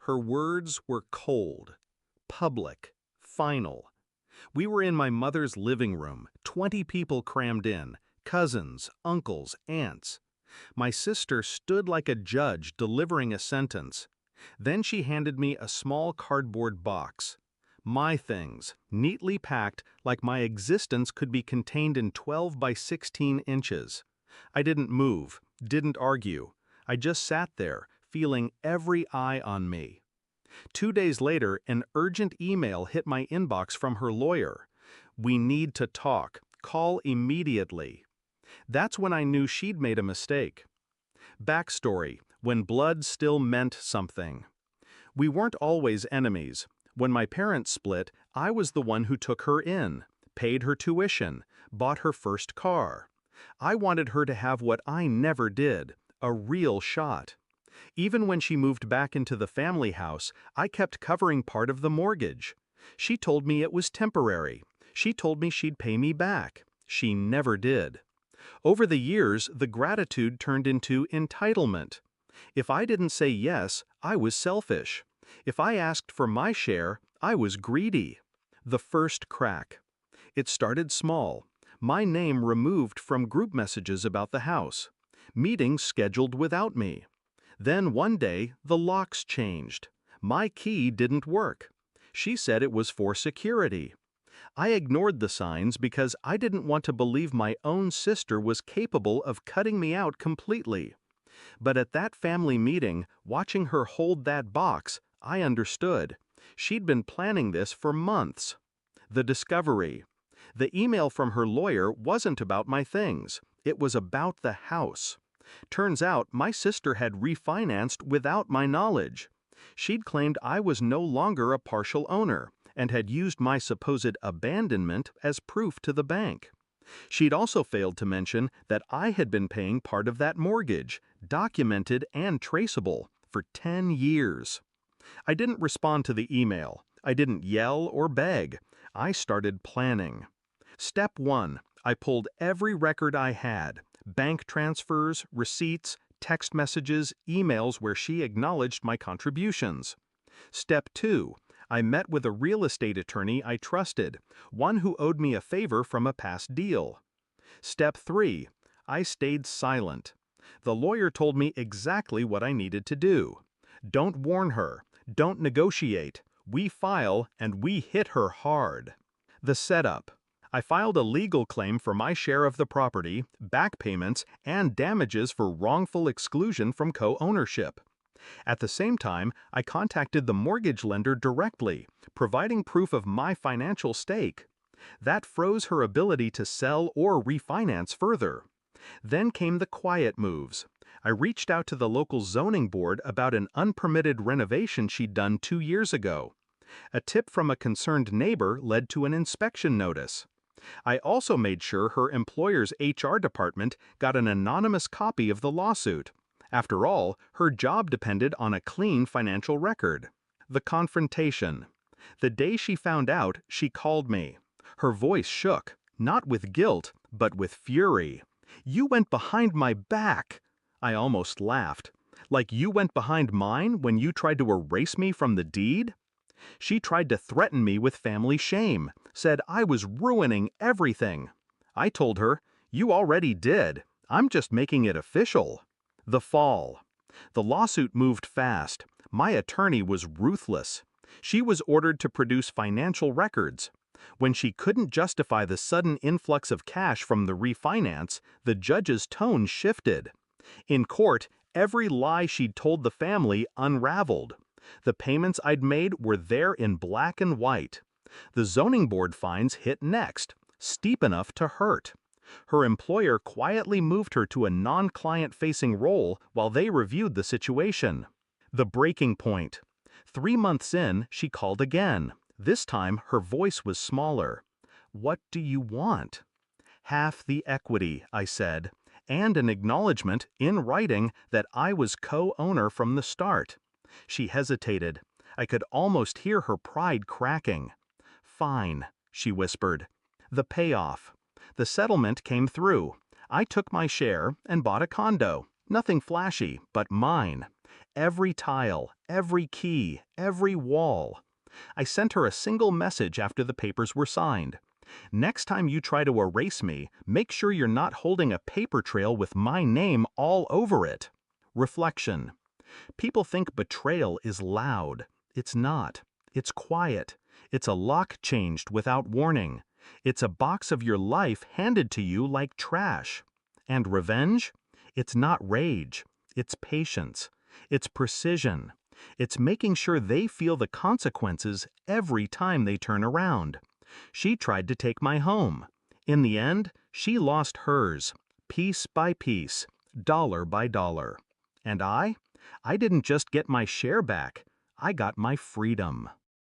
Her words were cold, public, final. We were in my mother's living room, 20 people crammed in, cousins, uncles, aunts. My sister stood like a judge delivering a sentence. Then she handed me a small cardboard box. My things, neatly packed like my existence could be contained in 12 by 16 inches. I didn't move, didn't argue. I just sat there, feeling every eye on me. 2 days later, an urgent email hit my inbox from her lawyer. "We need to talk. Call immediately." That's when I knew she'd made a mistake. Backstory: when blood still meant something. We weren't always enemies. When my parents split, I was the one who took her in, paid her tuition, bought her first car. I wanted her to have what I never did, a real shot. Even when she moved back into the family house, I kept covering part of the mortgage. She told me it was temporary. She told me she'd pay me back. She never did. Over the years, the gratitude turned into entitlement. If I didn't say yes, I was selfish. If I asked for my share, I was greedy. The first crack. It started small. My name removed from group messages about the house. Meetings scheduled without me. Then one day, the locks changed. My key didn't work. She said it was for security. I ignored the signs because I didn't want to believe my own sister was capable of cutting me out completely. But at that family meeting, watching her hold that box, I understood. She'd been planning this for months. The discovery. The email from her lawyer wasn't about my things. It was about the house. Turns out my sister had refinanced without my knowledge. She'd claimed I was no longer a partial owner and had used my supposed abandonment as proof to the bank. She'd also failed to mention that I had been paying part of that mortgage, documented and traceable, for 10 years. I didn't respond to the email. I didn't yell or beg. I started planning. Step 1. I pulled every record I had: bank transfers, receipts, text messages, emails where she acknowledged my contributions. Step 2. I met with a real estate attorney I trusted, one who owed me a favor from a past deal. Step 3. I stayed silent. The lawyer told me exactly what I needed to do. Don't warn her. Don't negotiate. We file, and we hit her hard. The setup. I filed a legal claim for my share of the property, back payments, and damages for wrongful exclusion from co-ownership. At the same time, I contacted the mortgage lender directly, providing proof of my financial stake. That froze her ability to sell or refinance further. Then came the quiet moves. I reached out to the local zoning board about an unpermitted renovation she'd done 2 years ago. A tip from a concerned neighbor led to an inspection notice. I also made sure her employer's HR department got an anonymous copy of the lawsuit. After all, her job depended on a clean financial record. The confrontation. The day she found out, she called me. Her voice shook, not with guilt, but with fury. "You went behind my back." I almost laughed. "Like you went behind mine when you tried to erase me from the deed?" She tried to threaten me with family shame, said I was ruining everything. I told her, "You already did. I'm just making it official." The fall. The lawsuit moved fast. My attorney was ruthless. She was ordered to produce financial records. When she couldn't justify the sudden influx of cash from the refinance, the judge's tone shifted. In court, every lie she'd told the family unraveled. The payments I'd made were there in black and white. The zoning board fines hit next, steep enough to hurt. Her employer quietly moved her to a non-client-facing role while they reviewed the situation. The breaking point. 3 months in, she called again. This time, her voice was smaller. "What do you want?" "Half the equity," I said, and an acknowledgement, in writing, that I was co-owner from the start. She hesitated. I could almost hear her pride cracking. "Fine," she whispered. The payoff. The settlement came through. I took my share and bought a condo. Nothing flashy, but mine. every tile, every key, every wall. I sent her a single message after the papers were signed. Next time you try to erase me, make sure you're not holding a paper trail with my name all over it. Reflection. People think betrayal is loud. It's not. It's quiet. It's a lock changed without warning. It's a box of your life handed to you like trash. And revenge? It's not rage. It's patience. It's precision. It's making sure they feel the consequences every time they turn around. She tried to take my home. In the end, she lost hers, piece by piece, dollar by dollar. And I didn't just get my share back, I got my freedom.